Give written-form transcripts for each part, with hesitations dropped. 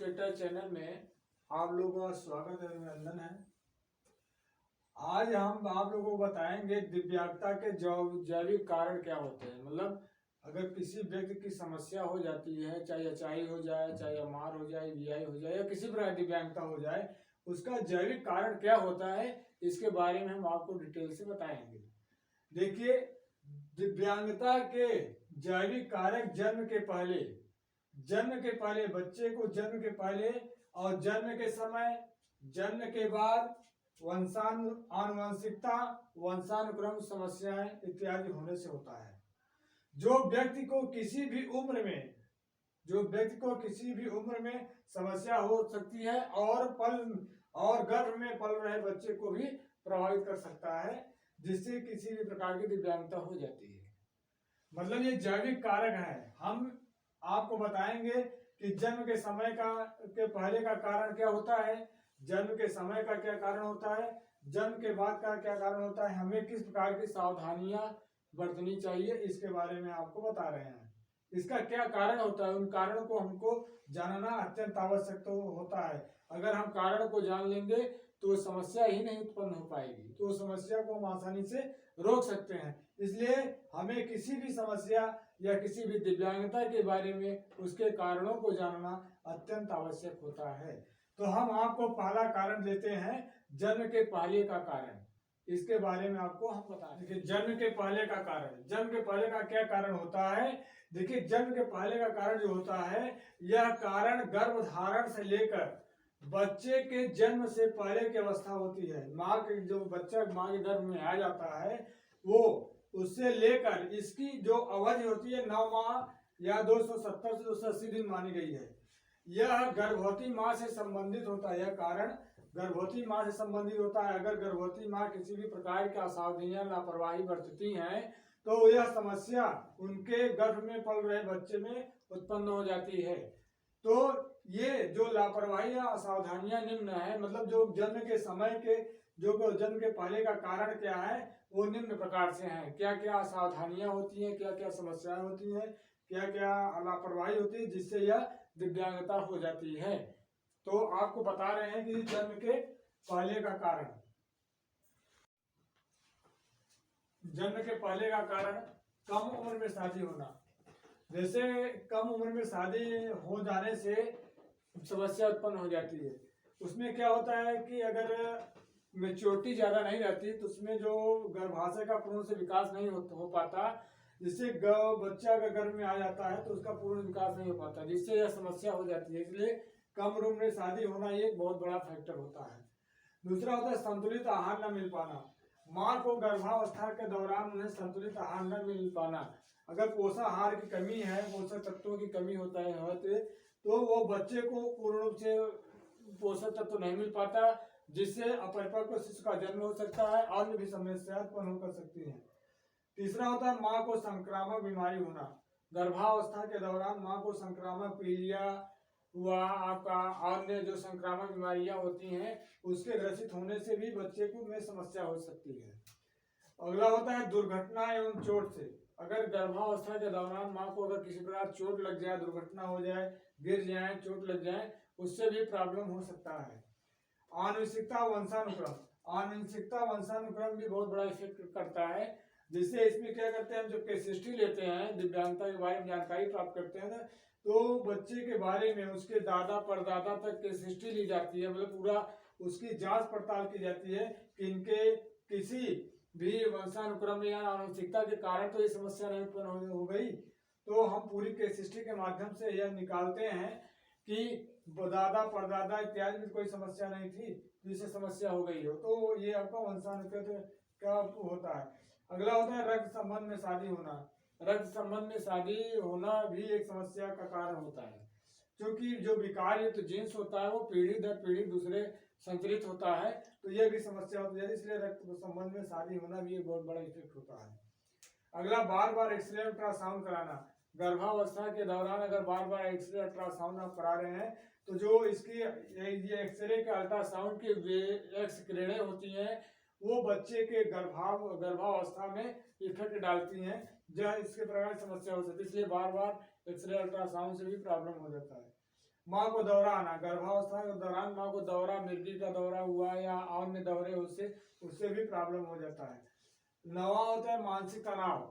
Twitter channel में आप लोगों का स्वागत और अभिनंदन है। आज हम आप लोगों को बताएंगे दिव्यांगता के जैविक कारण क्या होते हैं। मतलब अगर किसी व्यक्ति की समस्या हो जाती है, चाहे अचाई हो जाए, चाहे अमार हो जाए, वीआई हो जाए या किसी प्रकार दिव्यांगता हो जाए, उसका जैविक कारण क्या होता है, इसके बारे में हम आपको डिटेल से बताएंगे। देखिए, दिव्यांगता के जैविक कारक जन्म के पहले बच्चे को जन्म के पहले और जन्म के समय, जन्म के बाद आनुवंशिकता, वंशानुक्रम समस्याएं इत्यादि होने से होता है। जो व्यक्ति को किसी भी उम्र में समस्या हो सकती है और गर्भ में पल रहे बच्चे को भी प्रभावित कर सकता है, जिससे किसी भी प्रकार की दिव्यांगता हो जाती है। मतलब ये जैविक कारक है। हम आपको बताएंगे कि जन्म के समय के पहले का कारण क्या होता है, जन्म के समय का क्या कारण होता है, जन्म के बाद का क्या कारण होता है, हमें किस प्रकार की सावधानियां बरतनी चाहिए, इसके बारे में आपको बता रहे हैं। इसका क्या कारण होता है, उन कारणों को हमको जानना अत्यंत आवश्यक तो होता है। अगर हम कारण को जान लेंगे तो समस्या ही नहीं उत्पन्न हो पाएगी, तो समस्या को हम आसानी से रोक सकते हैं। इसलिए हमें किसी भी समस्या या किसी भी दिव्यांगता के बारे में उसके कारणों को जानना अत्यंत आवश्यक होता है। तो हम आपको पहला कारण देते हैं, जन्म के पहले का कारण। इसके बारे में आपको हम बता दें। देखिए, जन्म के पहले का क्या कारण होता है। देखिए, जन्म के पहले का कारण जो होता है, यह कारण गर्भधारण से लेकर बच्चे के जन्म से पहले की अवस्था होती है। जो बच्चा माँ के गर्भ में आ जाता है, वो उससे लेकर इसकी जो अवधि होती है 9 माह या 270 से 280 दिन मानी गई है। यह गर्भवती माँ से संबंधित होता है। यह कारण गर्भवती माँ से संबंधित होता है। अगर गर्भवती माँ किसी भी प्रकार की असावधानियां, लापरवाही बरतती हैं, तो यह समस्या उनके गर्भ में पल रहे बच्चे में उत्पन्न हो जाती है। तो ये जो लापरवाही या असावधानियां निम्न है, मतलब जो जन्म के समय के जो जन्म के पहले का कारण क्या है, वो निम्न प्रकार से हैं। क्या क्या असावधानियां होती हैं, क्या क्या समस्याएं होती हैं, क्या क्या लापरवाही होती है, जिससे यह दिव्यांगता हो जाती है। तो आपको बता रहे हैं कि जन्म के पहले का कारण, कम उम्र में शादी होना। जैसे कम उम्र में शादी हो जाने से समस्या उत्पन्न हो जाती है। उसमें क्या होता है कि अगर मेच्योरिटी ज्यादा नहीं रहती तो उसमें जो गर्भाशय का पूर्ण से विकास नहीं हो पाता, जिससे बच्चा अगर गर्भ में आ जाता है तो उसका पूर्ण विकास नहीं हो पाता, जिससे यह समस्या हो जाती है। इसलिए कम उम्र में शादी होना एक बहुत बड़ा फैक्टर होता है। दूसरा होता है संतुलित आहार न मिल पाना। माँ को गर्भावस्था के दौरान उन्हें संतुलित आहार न मिल पाना। अगर पोषाहार की कमी है, पोषक तत्वों की कमी होता है तो वो बच्चे को पूर्ण रूप से पोषक तत्व नहीं मिल पाता, जिससे अपरिपक्व शिशु का जन्म हो सकता है, अन्य भी समस्याएं उत्पन्न कर सकती हैं। तीसरा होता है माँ को संक्रामक बीमारी होना। गर्भावस्था के दौरान माँ को संक्रामक पीलिया हुआ, आपका अन्य जो संक्रामक बीमारियां होती हैं, उसके ग्रसित होने से भी बच्चे को में समस्या हो सकती है। अगला होता है दुर्घटना एवं चोट से। अगर गर्भावस्था के दौरान माँ को अगर किसी प्रकार चोट लग जाए, दुर्घटना हो जाए, गिर जाए, चोट लग जाए, उससे भी प्रॉब्लम हो सकता है। आनुवंशिकता वंशानुक्रम भी बहुत बड़ा इफेक्ट करता है, जिससे इसमें क्या करते हैं, हम जब केस हिस्ट्री लेते हैं, दिव्यांगता के बारे में जानकारी प्राप्त करते हैं ना, तो बच्चे के बारे में उसके दादा परदादा तक केस हिस्ट्री ली जाती है। मतलब पूरा उसकी जांच पड़ताल की जाती है कि इनके किसी भी वंशानुक्रम या आनुवंशिकता के कारण तो ये समस्या नहीं उत्पन्न हो गई। तो हम पूरी केस हिस्ट्री के माध्यम से यह निकालते हैं कि दादा परदादा इत्यादि में कोई समस्या नहीं थी, जिससे समस्या हो गई हो, तो ये आपका वंशानुक्रम का होता है। अगला होता है रक्त संबंध में शादी होना। रक्त संबंध में शादी होना भी एक समस्या का कारण होता है, क्योंकि जो विकार युक्त जीन्स होता है वो पीढ़ी दर पीढ़ी दूसरे संचरित होता है, तो यह भी समस्या होती है। इसलिए रक्त संबंध में शादी होना भी एक बहुत बड़ा इफेक्ट होता है। अगला बार बार एक्सरे अल्ट्रासाउंड कराना। गर्भावस्था के दौरान अगर बार बार एक्सरे अल्ट्रासाउंड आप करा रहे हैं, तो जो इसकी ये एक्सरे के अल्ट्रासाउंड की एक्स किरणें होती हैं, वो बच्चे के गर्भावस्था में इफेक्ट डालती हैं, जहाँ इसके प्रकार समस्या हो सकती है। इसलिए बार बार एक्सरे अल्ट्रासाउंड से भी प्रॉब्लम हो जाता है। माँ को दौरा आना, गर्भावस्था के दौरान माँ को दौरा, मिर्गी का दौरा हुआ या अन्य दौरे, उससे भी प्रॉब्लम हो जाता है। 9वां होता है मानसिक तनाव।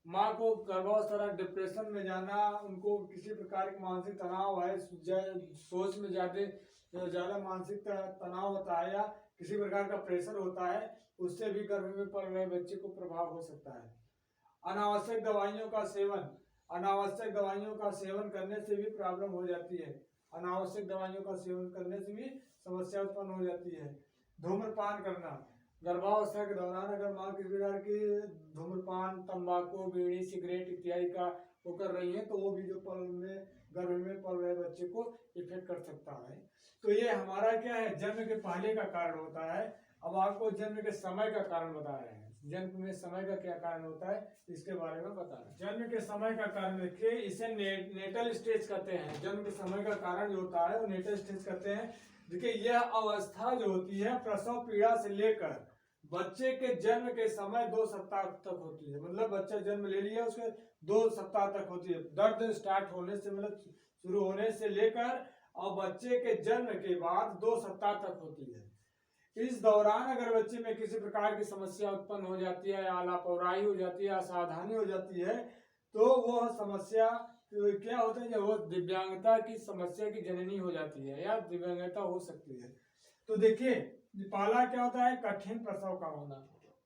माँ को गर्भावस्था डिप्रेशन में जाना, उनको किसी प्रकार के मानसिक तनाव है, सोच में ज्यादा मानसिक तनाव होता है या किसी प्रकार का प्रेशर होता है, उससे भी गर्भ में पल रहे बच्चे को प्रभाव हो सकता है। अनावश्यक दवाइयों का सेवन, अनावश्यक दवाइयों का सेवन करने से भी प्रॉब्लम हो जाती है। अनावश्यक दवाइयों का सेवन करने से भी समस्या उत्पन्न हो जाती है। धूम्रपान करना, गर्भावस्था के दौरान अगर माँ किसी प्रकार की धूम्रपान, तंबाकू, बीड़ी, सिगरेट इत्यादि का वो कर रही है तो वो भी जो गर्भ में पल रहे बच्चे को इफेक्ट कर सकता है। तो ये हमारा क्या है, जन्म के पहले का कारण होता है। अब आपको जन्म के समय का कारण बता रहे हैं। जन्म में समय का क्या कारण होता है इसके बारे में बता रहे हैं। जन्म के समय का कारण देखिए, इसे नेटल स्टेज कहते हैं। जन्म के समय का कारण जो होता है वो नेटल स्टेज कहते हैं। देखिए यह अवस्था जो होती है प्रसव पीड़ा से लेकर बच्चे के जन्म के समय 2 सप्ताह तक होती है। मतलब बच्चा जन्म ले लिया उसके 2 सप्ताह तक होती है। दर्द स्टार्ट होने से, मतलब शुरू होने से लेकर और बच्चे के जन्म के बाद 2 सप्ताह तक होती है। इस दौरान अगर बच्चे में किसी प्रकार की समस्या उत्पन्न हो जाती है या लापरवाही हो जाती है, असावधानी हो जाती है, तो वह समस्या क्या होता है, वो दिव्यांगता की समस्या की जननी हो जाती है या दिव्यांगता हो सकती है। तो देखिए पहला क्या होता है, कठिन प्रसव का होना।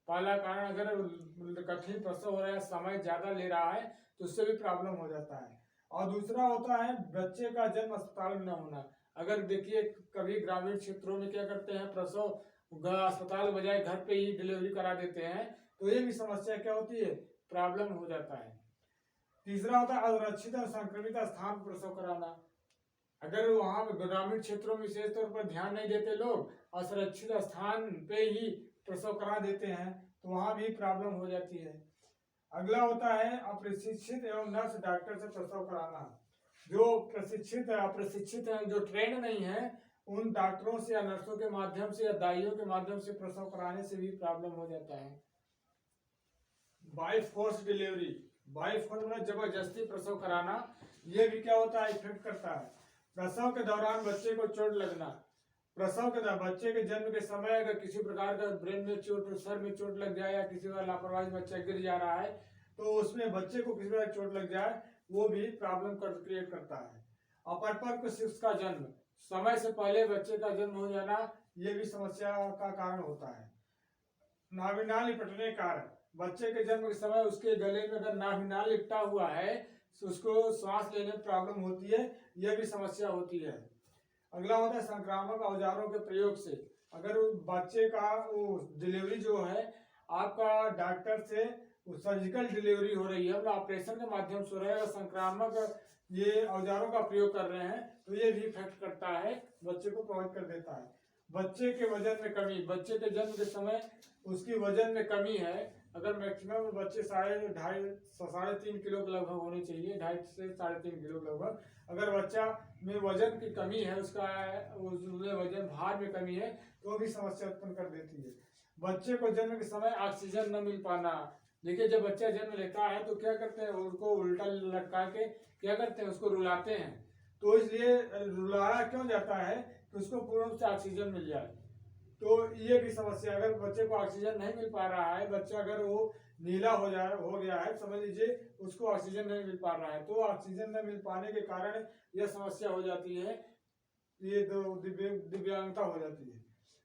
पहला कारण अगर कठिन प्रसव हो रहा है, समय ज्यादा ले रहा है तो उससे भी प्रॉब्लम हो जाता है। और दूसरा होता है बच्चे का जन्म अस्पताल में न होना। अगर देखिए कभी ग्रामीण क्षेत्रों में क्या करते हैं, प्रसव अस्पताल बजाय घर पे ही डिलीवरी करा देते हैं, तो ये भी समस्या क्या होती है, प्रॉब्लम हो जाता है। तीसरा होता है असुरक्षित और संक्रमित स्थान पर प्रसव कराना। अगर वहां ग्रामीण क्षेत्रों में विशेष तौर पर ध्यान नहीं देते लोग, असुरक्षित स्थान पे ही प्रसव करा देते हैं, तो वहां भी प्रॉब्लम हो जाती है। अगला होता है अप्रशिक्षित एवं नर्स डॉक्टर से प्रसव कराना। जो प्रशिक्षित अप्रशिक्षित हैं, जो ट्रेन नहीं है, उन डॉक्टरों से या नर्सों के माध्यम से या दाइयों के माध्यम से प्रसव कराने से भी प्रॉब्लम हो जाता है। By force delivery, by force मतलब जबरदस्ती प्रसव कराना, ये भी क्या होता है, इफेक्ट करता है। प्रसव के दौरान बच्चे को चोट लगना। प्रसव के दौरान बच्चे के जन्म के समय अगर किसी प्रकार का ब्रेन में चोट, सर में चोट लग जाए या किसी का लापरवाही बच्चा गिर जा रहा है तो उसमें बच्चे को किसी प्रकार चोट लग जाए, वो भी प्रॉब्लम क्रिएट करता है। अपरिपक्व शिशु का जन्म, समय से पहले बच्चे का जन्म हो जाना, ये भी समस्या का कारण होता है। नाभिनाल लिपटने कारण, बच्चे के जन्म के समय उसके गले में अगर नाभिनाल लिपटा हुआ है तो उसको श्वास लेने में प्रॉब्लम होती है, यह भी समस्या होती है। अगला होता है संक्रामक औजारों के प्रयोग से। अगर बच्चे का डिलीवरी जो है आपका डॉक्टर से सर्जिकल डिलीवरी हो रही है, मतलब ऑपरेशन के माध्यम से हो रहा है, संक्रामक ये औजारों का प्रयोग कर रहे हैं, तो ये भी इफेक्ट करता है, बच्चे को प्रभावित कर देता है। बच्चे के वजन में कमी, बच्चे के जन्म के समय उसकी वजन में कमी है। अगर मैक्सिमम बच्चे 2.5 किलो के लगभग होने चाहिए, 2.5 से 3.5 किलो लगभग। अगर बच्चा में वजन की कमी है, उसका वजन भार में कमी है, तो भी समस्या उत्पन्न कर देती है। बच्चे को जन्म के समय ऑक्सीजन न मिल पाना। देखिए जब बच्चा जन्म लेता है तो क्या करते हैं, उनको उल्टा लटका के क्या करते हैं, उसको रुलाते हैं। तो इसलिए रुलाया क्यों जाता है कि उसको पूर्ण रूप से ऑक्सीजन मिल जाए। तो ये भी समस्या, अगर बच्चे को ऑक्सीजन नहीं मिल पा रहा है, बच्चा अगर वो नीला हो गया है, समझ लीजिए उसको ऑक्सीजन नहीं मिल पा रहा है, तो ऑक्सीजन न मिल पाने के कारण यह समस्या हो जाती है, ये दिव्यांगता हो जाती है।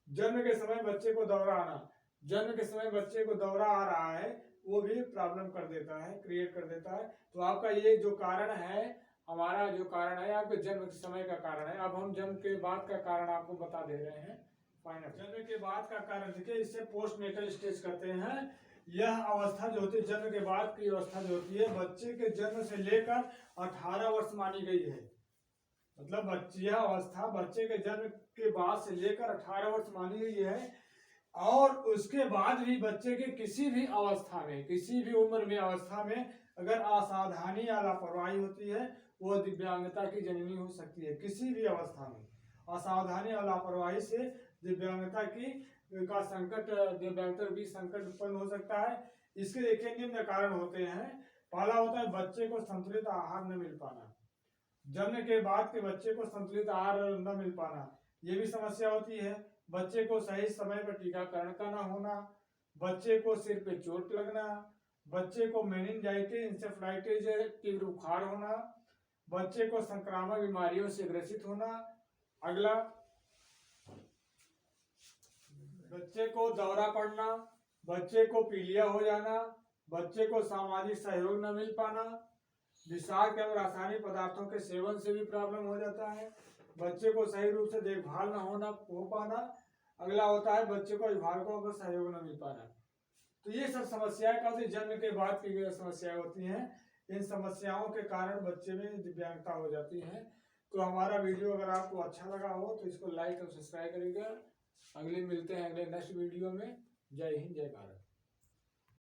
जन्म के समय बच्चे को दौरा आना, जन्म के समय बच्चे को दौरा आ रहा है, वो भी प्रॉब्लम कर देता है, क्रिएट कर देता है। तो आपका ये जो कारण है, हमारा जो कारण है आपके जन्म के समय का कारण है। अब हम जन्म के बाद का कारण आपको बता दे रहे हैं। जन्म के बाद का कारण देखिए, इसे पोस्ट नेटल स्टेज कहते हैं। यह अवस्था जो होती है, जन्म के बाद की अवस्था जो होती है, बच्चे के जन्म से लेकर 18 वर्ष मानी गई है। मतलब यह अवस्था बच्चे के जन्म के बाद से लेकर 18 वर्ष मानी गई है। और उसके बाद भी बच्चे के किसी भी अवस्था में, किसी भी उम्र में अवस्था में अगर असावधानी या लापरवाही होती है, वो दिव्यांगता की जननी हो सकती है। किसी भी अवस्था में असावधानी और लापरवाही से दिव्यांगता का संकट, दिव्यांगता भी संकट उत्पन्न हो सकता है। इसके देखिए निम्न कारण होते हैं। पहला होता है बच्चे को संतुलित आहार न मिल पाना। जन्म के बाद के बच्चे को संतुलित आहार न मिल पाना, ये भी समस्या होती है। बच्चे को सही समय पर टीकाकरण का न होना, बच्चे को सिर पे चोट लगना, बच्चे को मेनिंजाइटिस, इंसेफ्लाइटिस तीव्र बुखार होना, बच्चे को संक्रामक बीमारियों से ग्रसित होना। अगला, बच्चे को दौरा पड़ना, बच्चे को पीलिया हो जाना, बच्चे को सामाजिक सहयोग न मिल पाना, विषाक्त एवं रासायनिक पदार्थों के सेवन से भी प्रॉब्लम हो जाता है, बच्चे को सही रूप से देखभाल न हो पाना। अगला होता है बच्चे को अभिभावकों का सहयोग न मिल पाना। तो ये सब समस्याएं काफी जन्म के बाद की समस्याएं होती हैं। इन समस्याओं के कारण बच्चे में दिव्यांगता हो जाती है। तो हमारा वीडियो अगर आपको अच्छा लगा हो तो इसको लाइक और सब्सक्राइब करिएगा। अगले मिलते हैं अगले नेक्स्ट वीडियो में। जय हिंद, जय भारत।